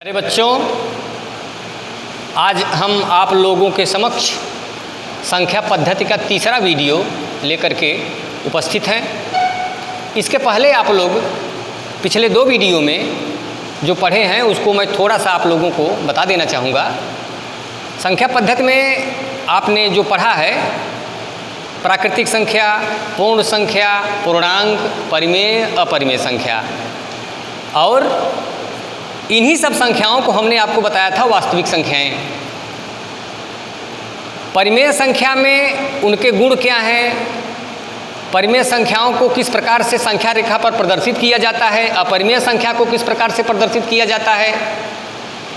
अरे बच्चों, आज हम आप लोगों के समक्ष संख्या पद्धति का तीसरा वीडियो लेकर के उपस्थित हैं। इसके पहले आप लोग पिछले दो वीडियो में जो पढ़े हैं उसको मैं थोड़ा सा आप लोगों को बता देना चाहूँगा। संख्या पद्धति में आपने जो पढ़ा है प्राकृतिक संख्या, पूर्ण संख्या, पूर्णांक, परिमेय, अपरिमेय संख्या, और इन्हीं सब संख्याओं को हमने आपको बताया था वास्तविक संख्याएं। परिमेय संख्या में उनके गुण क्या हैं, परिमेय संख्याओं को किस प्रकार से संख्या रेखा पर प्रदर्शित किया जाता है, अपरिमेय संख्या को किस प्रकार से प्रदर्शित किया जाता है,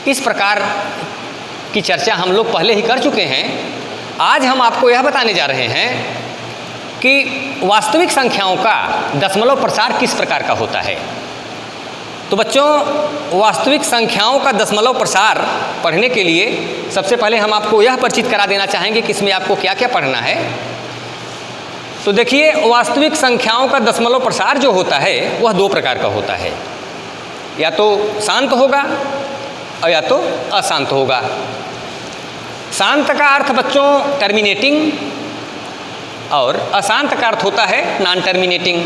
इस प्रकार की चर्चा हम लोग पहले ही कर चुके हैं। आज हम आपको यह बताने जा रहे हैं कि वास्तविक संख्याओं का दशमलव प्रसार किस प्रकार का होता है। तो बच्चों, वास्तविक संख्याओं का दशमलव प्रसार पढ़ने के लिए सबसे पहले हम आपको यह परिचित करा देना चाहेंगे कि इसमें आपको क्या क्या पढ़ना है। तो देखिए, वास्तविक संख्याओं का दशमलव प्रसार जो होता है वह दो प्रकार का होता है, या तो शांत होगा और या तो अशांत होगा। शांत का अर्थ बच्चों टर्मिनेटिंग और अशांत का अर्थ होता है नॉन टर्मिनेटिंग।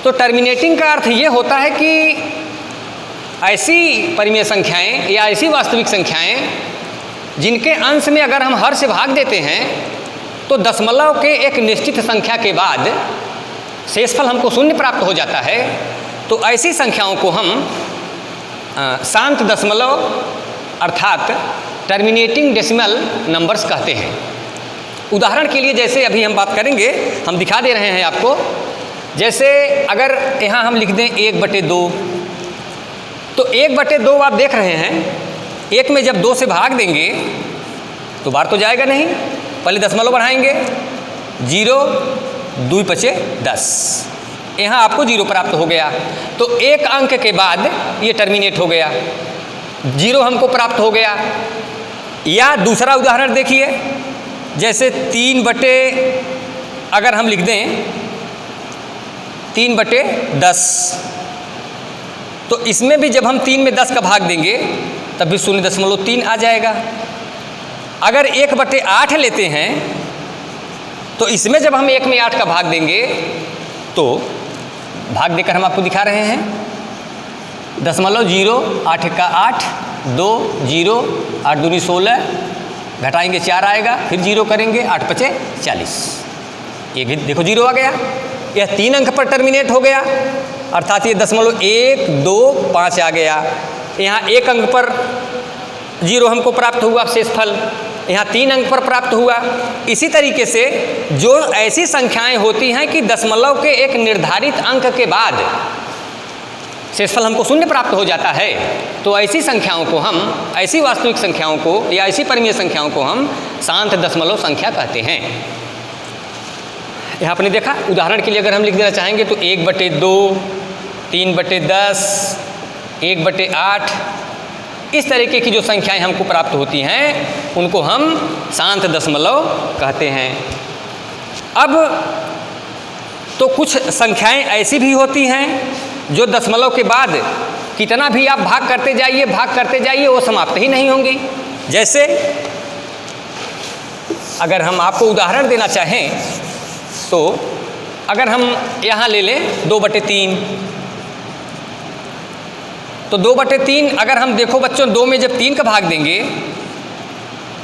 तो टर्मिनेटिंग का अर्थ ये होता है कि ऐसी परिमेय संख्याएं या ऐसी वास्तविक संख्याएं जिनके अंश में अगर हम हर से भाग देते हैं तो दशमलव के एक निश्चित संख्या के बाद शेषफल हमको शून्य प्राप्त हो जाता है। तो ऐसी संख्याओं को हम शांत दशमलव अर्थात टर्मिनेटिंग डेसिमल नंबर्स कहते हैं। उदाहरण के लिए जैसे अभी हम बात करेंगे, हम दिखा दे रहे हैं आपको। जैसे अगर यहाँ हम लिख दें 1/2, तो 1/2 आप देख रहे हैं, एक में जब 2 से भाग देंगे तो बार तो जाएगा नहीं, पहले दशमलव बढ़ाएंगे, 0, 2 × 10, यहाँ आपको 0 प्राप्त हो गया। तो एक अंक के बाद ये टर्मिनेट हो गया, 0 हमको प्राप्त हो गया। या दूसरा उदाहरण देखिए, जैसे 3 अगर हम लिख दें 3/10, तो इसमें भी जब हम 3 में 10 का भाग देंगे तब भी 0.3 आ जाएगा। अगर 1/8 लेते हैं तो इसमें जब हम 1 में 8 का भाग देंगे तो भाग देकर हम आपको दिखा रहे हैं 0.0, 8 × 8, 2, 0, 8 दूनी 16, घटाएंगे 4 आएगा, फिर 0 करेंगे, 8 × 5 = 40, ये भी देखो 0 आ गया। यह 3 अंक पर टर्मिनेट हो गया, अर्थात ये 0.125 आ गया। यहाँ 1 अंक पर 0 हमको प्राप्त हुआ शेषफल, यहाँ 3 अंक पर प्राप्त हुआ। इसी तरीके से जो ऐसी संख्याएं होती हैं कि दशमलव के एक निर्धारित अंक के बाद शेषफल हमको शून्य प्राप्त हो जाता है, तो ऐसी संख्याओं को हम, ऐसी वास्तविक संख्याओं को या ऐसी परिमेय संख्याओं को हम शांत दशमलव संख्या कहते हैं। यहाँ आपने देखा, उदाहरण के लिए अगर हम लिख देना चाहेंगे तो 1/2, 3/10, 1/8, इस तरीके की जो संख्याएं हमको प्राप्त होती हैं उनको हम शांत दशमलव कहते हैं। अब तो कुछ संख्याएं ऐसी भी होती हैं जो दशमलव के बाद कितना भी आप भाग करते जाइए वो समाप्त ही नहीं होंगी। जैसे अगर हम आपको उदाहरण देना चाहें तो अगर हम यहाँ ले लें 2/3, तो 2/3 अगर हम देखो बच्चों, 2 में जब 3 का भाग देंगे,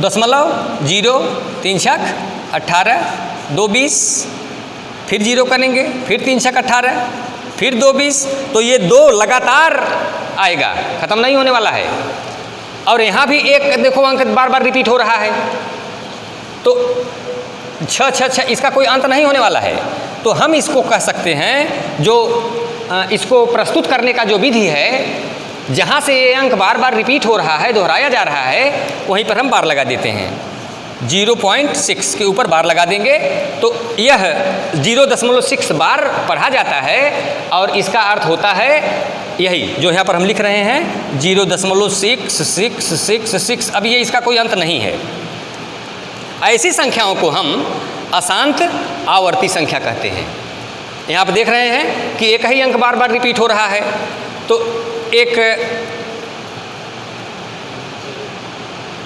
0.0, 3 × 6 = 18, 2 = 20, फिर 0 करेंगे, फिर 3 × 6 = 18, फिर 2 = 20, तो ये 2 लगातार आएगा, ख़त्म नहीं होने वाला है। और यहाँ भी एक देखो अंक बार बार रिपीट हो रहा है, तो 6 × 6 इसका कोई अंत नहीं होने वाला है। तो हम इसको कह सकते हैं, जो इसको प्रस्तुत करने का जो विधि है, जहाँ से ये अंक बार बार रिपीट हो रहा है, दोहराया जा रहा है, वहीं पर हम बार लगा देते हैं। 0.6 के ऊपर बार लगा देंगे तो यह 0.6 बार पढ़ा जाता है, और इसका अर्थ होता है यही जो यहाँ पर हम लिख रहे हैं 0.66666। अब ये इसका कोई अंत नहीं है। ऐसी संख्याओं को हम अशांत आवर्ती संख्या कहते हैं। यहाँ पर देख रहे हैं कि एक ही अंक बार बार रिपीट हो रहा है, तो एक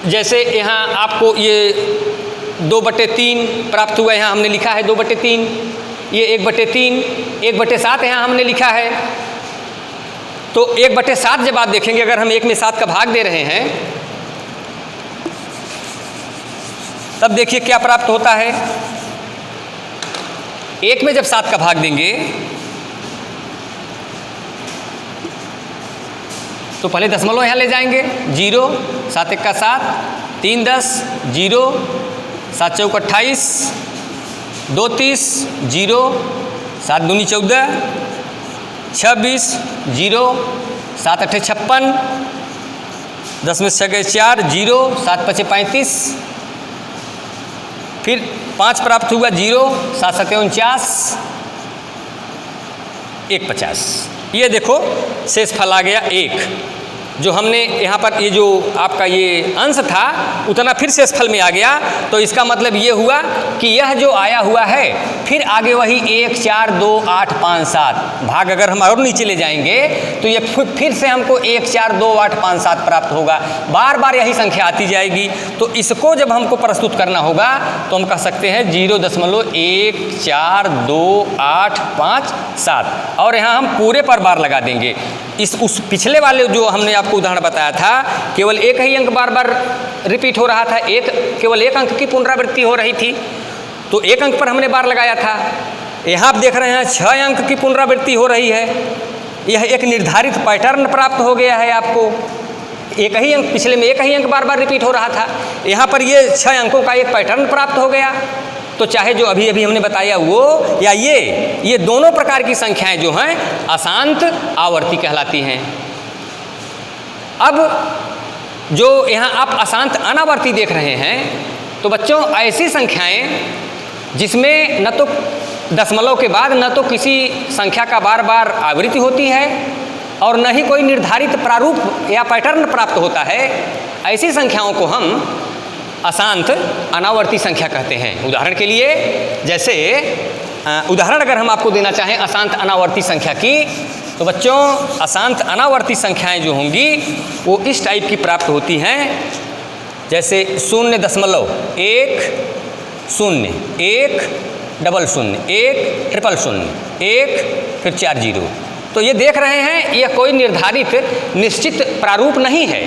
जैसे यहाँ आपको ये 2/3 प्राप्त हुआ, यहाँ हमने लिखा है 2/3, ये 1/3, 1/7 यहाँ हमने लिखा है। तो 1/7 जब आप देखेंगे, अगर हम 1 में 7 का भाग दे रहे हैं तब देखिए क्या प्राप्त होता है। 1 में जब 7 का भाग देंगे तो पहले दशमलव यहाँ ले जाएंगे, 0, 7 1 का 7, 3 10, 0, 7 चौक 28, 2 30, 0, 7 दूनी 14, 26, 0, 7 8 56, 10 में 6 गए 4, 0, 7 5 35, फिर 5 प्राप्त हुआ 0, 7 7 49, 1 50। ये देखो शेषफल आ गया 1। जो हमने यहाँ पर ये जो आपका ये अंश था उतना फिर शेषफल में आ गया। तो इसका मतलब ये हुआ कि यह जो आया हुआ है फिर आगे वही 1 4 2 8 5 7 भाग अगर हम और नीचे ले जाएंगे तो ये फिर से हमको 1 4 2 8 5 7 प्राप्त होगा। बार बार यही संख्या आती जाएगी। तो इसको जब हमको प्रस्तुत करना होगा तो हम कह सकते हैं 0.1 4 2 8 5 7 और यहाँ हम पूरे पर बार लगा देंगे। उस पिछले वाले जो हमने आपको उदाहरण बताया था केवल एक ही अंक बार बार रिपीट हो रहा था, केवल एक अंक की पुनरावृत्ति हो रही थी, तो एक अंक पर हमने बार लगाया था। यहाँ आप देख रहे हैं 6 अंक की पुनरावृत्ति हो रही है। यह एक निर्धारित पैटर्न प्राप्त हो गया है आपको। एक ही अंक, पिछले में एक ही अंक बार बार रिपीट हो रहा था, यहाँ पर ये 6 अंकों का एक पैटर्न प्राप्त हो गया। तो चाहे जो अभी अभी हमने बताया वो या ये दोनों प्रकार की संख्याएं जो हैं अशांत आवर्ती कहलाती हैं। अब जो यहाँ आप अशांत अनावर्ती देख रहे हैं तो बच्चों ऐसी संख्याएं जिसमें न तो दशमलव के बाद न तो किसी संख्या का बार बार आवृत्ति होती है और न ही कोई निर्धारित प्रारूप या पैटर्न प्राप्त होता है, ऐसी संख्याओं को हम अशांत अनावर्ती संख्या कहते हैं। उदाहरण के लिए जैसे उदाहरण अगर हम आपको देना चाहें अशांत अनावर्ती संख्या की तो बच्चों अशांत अनावर्ती संख्याएं जो होंगी वो इस टाइप की प्राप्त होती हैं। जैसे 0.1 0 1 डबल 0 1 ट्रिपल 0 1 फिर 4 0। तो ये देख रहे हैं यह कोई निर्धारित निश्चित प्रारूप नहीं है।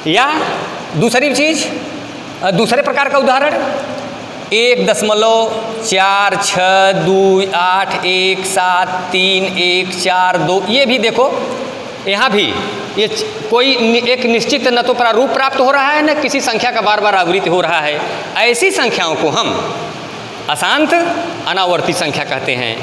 या दूसरी चीज़, दूसरे प्रकार का उदाहरण 1.4 6 2 8 1 7 3 1 4 2। ये भी देखो यहाँ भी ये कोई एक निश्चित न तो प्रारूप प्राप्त हो रहा है न किसी संख्या का बार बार आवृत्ति हो रहा है। ऐसी संख्याओं को हम अशांत अनावर्ती संख्या कहते हैं।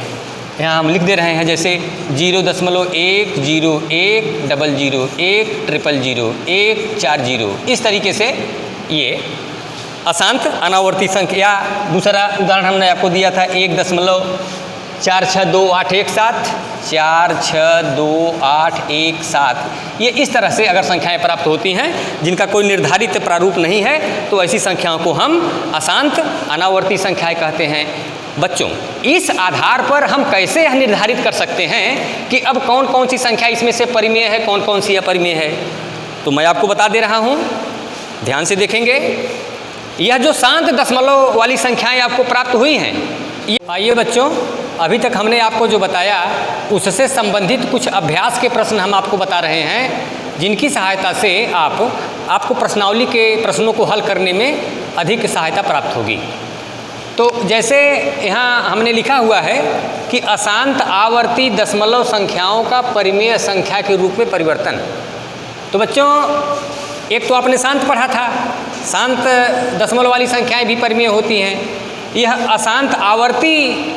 यहाँ हम लिख दे रहे हैं जैसे 0.1 0 1 00 1 000 1 40। इस तरीके से ये अशांत अनावर्ती संख्या। दूसरा उदाहरण हमने आपको दिया था 1.4 6 2 8 1 7 4 6 2 8 1 7। ये इस तरह से अगर संख्याएं प्राप्त होती हैं जिनका कोई निर्धारित प्रारूप नहीं है तो ऐसी संख्याओं को हम अशांत अनावर्ती संख्याएं कहते हैं। बच्चों इस आधार पर हम कैसे यह निर्धारित कर सकते हैं कि अब कौन कौन सी संख्या इसमें से परिमेय है, कौन कौन सी अपरिमेय है, तो मैं आपको बता दे रहा हूँ, ध्यान से देखेंगे। यह जो शांत दशमलव वाली संख्याएं आपको प्राप्त हुई हैं, ये आइए बच्चों अभी तक हमने आपको जो बताया उससे संबंधित कुछ अभ्यास के प्रश्न हम आपको बता रहे हैं जिनकी सहायता से आपको प्रश्नावली के प्रश्नों को हल करने में अधिक सहायता प्राप्त होगी। तो जैसे यहाँ हमने लिखा हुआ है कि अशांत आवर्ती दशमलव संख्याओं का परिमेय संख्या के रूप में परिवर्तन। तो बच्चों एक तो आपने शांत पढ़ा था, शांत दशमलव वाली संख्याएं भी परिमेय होती हैं। यह अशांत आवर्ती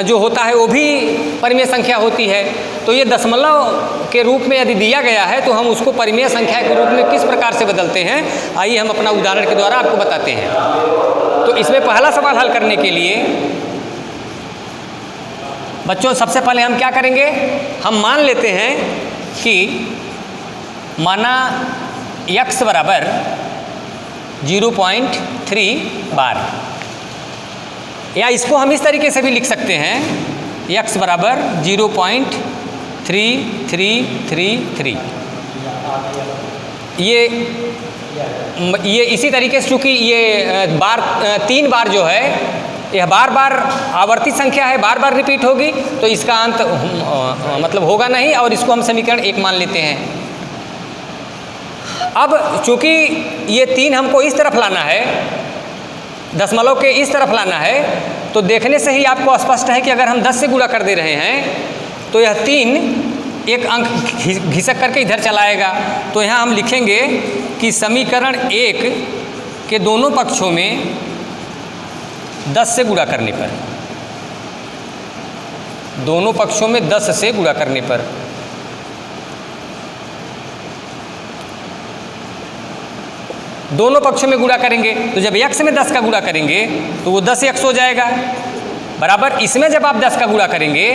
जो होता है वो भी परिमेय संख्या होती है। तो ये दशमलव के रूप में यदि दिया गया है तो हम उसको परिमेय संख्या के रूप में किस प्रकार से बदलते हैं, आइए हम अपना उदाहरण के द्वारा आपको बताते हैं। तो इसमें पहला सवाल हल करने के लिए बच्चों सबसे पहले हम क्या करेंगे, हम मान लेते हैं कि माना x बराबर 0.3 बार, या इसको हम इस तरीके से भी लिख सकते हैं x बराबर 0.3333। ये इसी तरीके से, चूँकि ये बार 3 बार जो है यह बार बार आवर्ती संख्या है, बार बार रिपीट होगी, तो इसका अंत मतलब होगा नहीं और इसको हम समीकरण 1 मान लेते हैं। अब चूँकि ये 3 हमको इस तरफ लाना है, दशमलव के इस तरफ लाना है, तो देखने से ही आपको स्पष्ट है कि अगर हम 10 से गुणा कर दे रहे हैं तो यह 3 एक अंक घिसक करके इधर चलाएगा। तो यहाँ हम लिखेंगे कि समीकरण 1 के दोनों पक्षों में 10 से गुणा करने पर, दोनों पक्षों में 10 से गुणा करने पर दोनों पक्षों में गुणा करेंगे तो जब x में 10 का गुणा करेंगे तो वो 10x हो जाएगा, बराबर इसमें जब आप 10 का गुणा करेंगे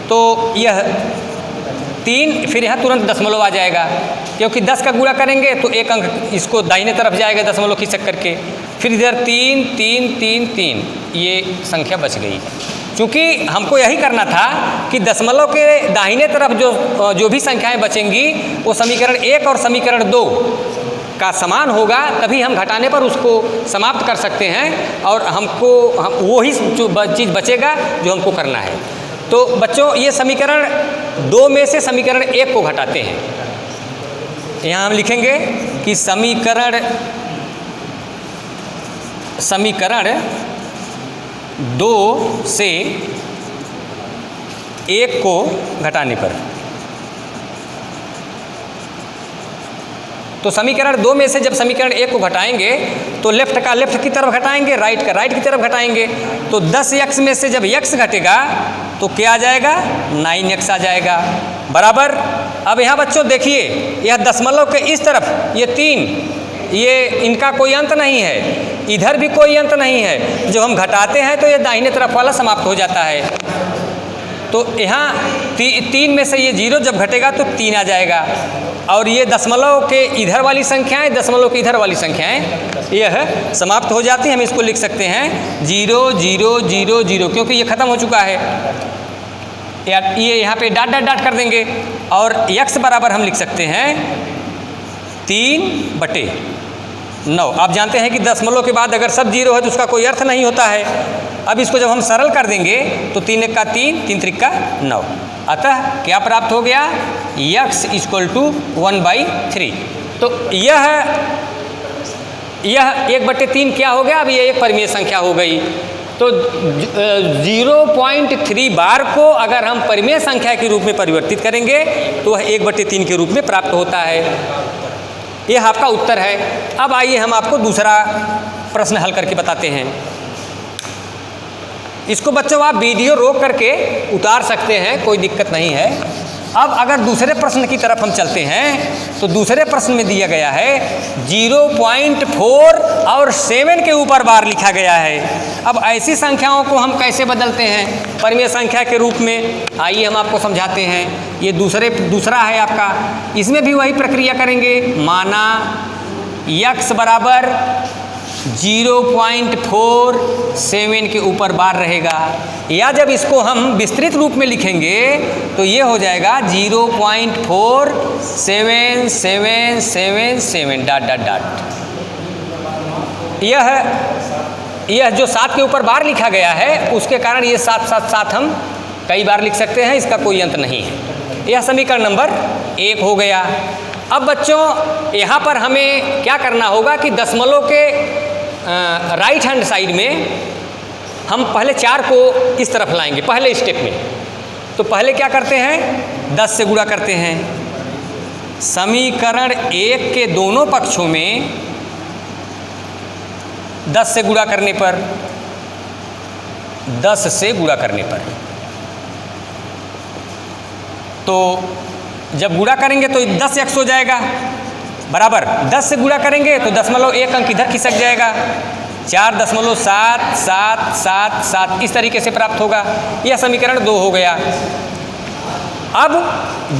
तो यह 3, फिर यहाँ तुरंत दशमलव आ जाएगा, क्योंकि 10 का गुणा करेंगे तो एक अंक इसको दाहिने तरफ जाएगा दशमलव खिसक करके, फिर इधर 3 3 3 3 ये संख्या बच गई। क्योंकि हमको यही करना था कि दशमलव के दाहिने तरफ जो भी संख्याएं बचेंगी वो समीकरण 1 और समीकरण 2 का समान होगा, तभी हम घटाने पर उसको समाप्त कर सकते हैं और वो ही चीज़ बचेगा जो हमको करना है। तो बच्चों ये समीकरण 2 में से समीकरण 1 को घटाते हैं। यहाँ हम लिखेंगे कि समीकरण 2 से 1 को घटाने पर, तो समीकरण 2 में से जब समीकरण 1 को घटाएंगे तो लेफ्ट का लेफ्ट की तरफ घटाएंगे, राइट का राइट की तरफ घटाएंगे, तो 10x में से जब x घटेगा तो क्या आ जाएगा, 9x आ जाएगा, बराबर। अब यहाँ बच्चों देखिए यह दशमलव के इस तरफ ये 3, ये इनका कोई अंत नहीं है, इधर भी कोई अंत नहीं है, जब हम घटाते हैं तो ये दाहिने तरफ वाला समाप्त हो जाता है। तो यहाँ 3 में से ये 0 जब घटेगा तो 3 आ जाएगा, और ये दशमलव के इधर वाली संख्याएं, दशमलव के इधर वाली संख्याएं यह समाप्त हो जाती हैं। हम इसको लिख सकते हैं 0 0 0 0, क्योंकि ये ख़त्म हो चुका है। ये यहाँ पे डाट डाट डाट कर देंगे और x बराबर हम लिख सकते हैं 3/9। आप जानते हैं कि दशमलव के बाद अगर सब 0 है तो उसका कोई अर्थ नहीं होता है। अब इसको जब हम सरल कर देंगे तो 3 1 का 3, 3 3 का 9, अतः क्या प्राप्त हो गया, x = 1/3। तो यह 1/3 क्या हो गया, अब ये एक परिमेय संख्या हो गई। तो 0.3 बार को अगर हम परिमेय संख्या के रूप में परिवर्तित करेंगे तो वह 1/3 के रूप में प्राप्त होता है। यह आपका उत्तर है। अब आइए हम आपको दूसरा प्रश्न हल करके बताते हैं। इसको बच्चों आप वीडियो रोक करके उतार सकते हैं, कोई दिक्कत नहीं है। अब अगर दूसरे प्रश्न की तरफ हम चलते हैं तो दूसरे प्रश्न में दिया गया है 0.4 और 7 के ऊपर बार लिखा गया है। अब ऐसी संख्याओं को हम कैसे बदलते हैं परिमेय संख्या के रूप में, आइए हम आपको समझाते हैं। ये दूसरा है आपका, इसमें भी वही प्रक्रिया करेंगे। माना x बराबर 0.47 के ऊपर बार रहेगा, या जब इसको हम विस्तृत रूप में लिखेंगे तो ये हो जाएगा 0.477777 डॉट डॉट डॉट। यह जो 7 के ऊपर बार लिखा गया है उसके कारण ये 7 7 7 हम कई बार लिख सकते हैं, इसका कोई अंत नहीं है। यह समीकरण नंबर 1 हो गया। अब बच्चों यहाँ पर हमें क्या करना होगा कि दशमलव के राइट हैंड साइड में हम पहले 4 को इस तरफ लाएंगे पहले स्टेप में। तो पहले क्या करते हैं, 10 से गुणा करते हैं। समीकरण 1 के दोनों पक्षों में 10 से गुणा करने पर, 10 से गुणा करने पर, तो जब गुणा करेंगे तो 10x हो जाएगा, बराबर 10 से गुणा करेंगे तो 0.1 अंक इधर खिसक जाएगा, 4.77777 इस तरीके से प्राप्त होगा। यह समीकरण 2 हो गया। अब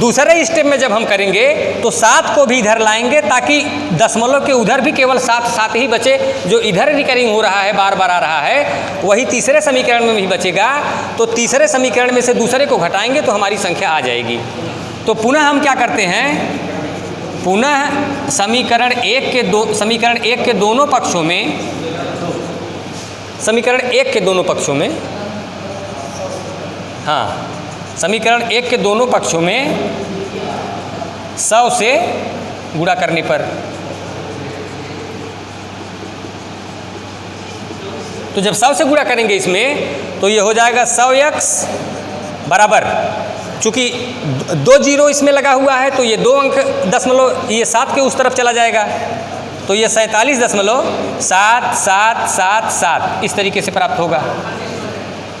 दूसरे स्टेप में जब हम करेंगे तो 7 को भी इधर लाएंगे ताकि दशमलव के उधर भी केवल 7 7 ही बचे। जो इधर रिकरिंग हो रहा है, बार बार आ रहा है, वही तीसरे समीकरण में भी बचेगा। तो तीसरे समीकरण में से दूसरे को घटाएंगे तो हमारी संख्या आ जाएगी। तो पुनः हम क्या करते हैं, पुनः समीकरण एक के दोनों पक्षों में, समीकरण एक के दोनों पक्षों में, हाँ, समीकरण एक के दोनों पक्षों में 100 से गुणा करने पर, तो जब 100 से गुणा करेंगे इसमें तो ये हो जाएगा 100x बराबर, चूँकि 2 जीरो इसमें लगा हुआ है तो ये 2 अंक दशमलव ये 7 के उस तरफ चला जाएगा, तो ये 47.7777 इस तरीके से प्राप्त होगा।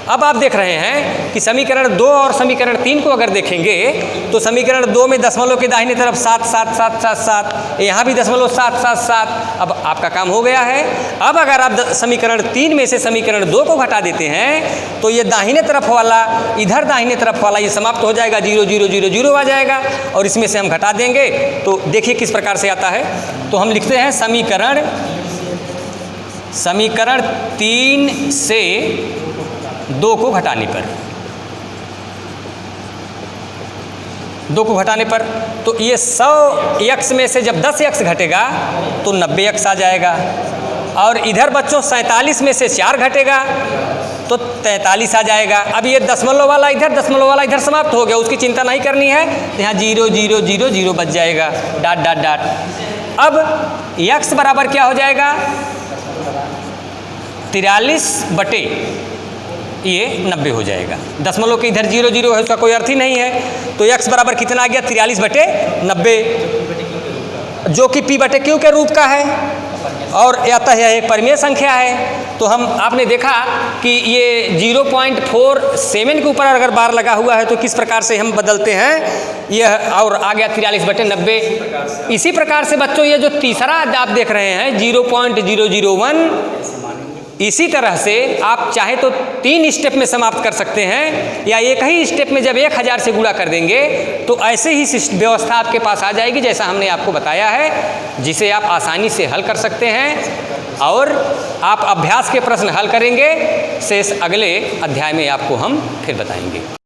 अब आप देख रहे हैं कि समीकरण 2 और समीकरण 3 को अगर देखेंगे तो समीकरण 2 में दशमलव के दाहिने तरफ 7, यहाँ भी दशमलव 7, अब आपका काम हो गया है। अब अगर आप समीकरण 3 में से समीकरण 2 को घटा देते हैं तो ये दाहिने तरफ वाला, इधर दाहिने तरफ वाला ये समाप्त हो जाएगा, 0 0 0 0 आ जाएगा, और इसमें से हम घटा देंगे तो देखिए किस प्रकार से आता है। तो हम लिखते हैं समीकरण 3 से 2 को घटाने पर, तो ये 100x में से जब 10x घटेगा तो 90x आ जाएगा, और इधर बच्चों 47 में से 4 घटेगा तो 43 आ जाएगा। अब ये दशमलव वाला इधर समाप्त हो गया, उसकी चिंता नहीं करनी है, यहाँ 0 0 0 0 बच जाएगा, डॉट डॉट डॉट। अब x बराबर क्या हो जाएगा, 43 बटे ये 90 हो जाएगा। दशमलव के इधर 0 0 है, उसका कोई अर्थ ही नहीं है, तो x बराबर कितना आ गया, 43 बटे 90, जो कि p बटे q के रूप का है, और अतः यह एक परिमेय संख्या है। तो आपने देखा कि ये 0.47 के ऊपर अगर बार लगा हुआ है तो किस प्रकार से हम बदलते हैं, यह और आ गया 43 बटे 90। इसी प्रकार से बच्चों ये जो तीसरा आप देख रहे हैं 0.001, इसी तरह से आप चाहे तो 3 स्टेप में समाप्त कर सकते हैं, या एक ही स्टेप में जब 1000 से गुणा कर देंगे तो ऐसे ही व्यवस्था आपके पास आ जाएगी जैसा हमने आपको बताया है, जिसे आप आसानी से हल कर सकते हैं। और आप अभ्यास के प्रश्न हल करेंगे, शेष अगले अध्याय में आपको हम फिर बताएंगे।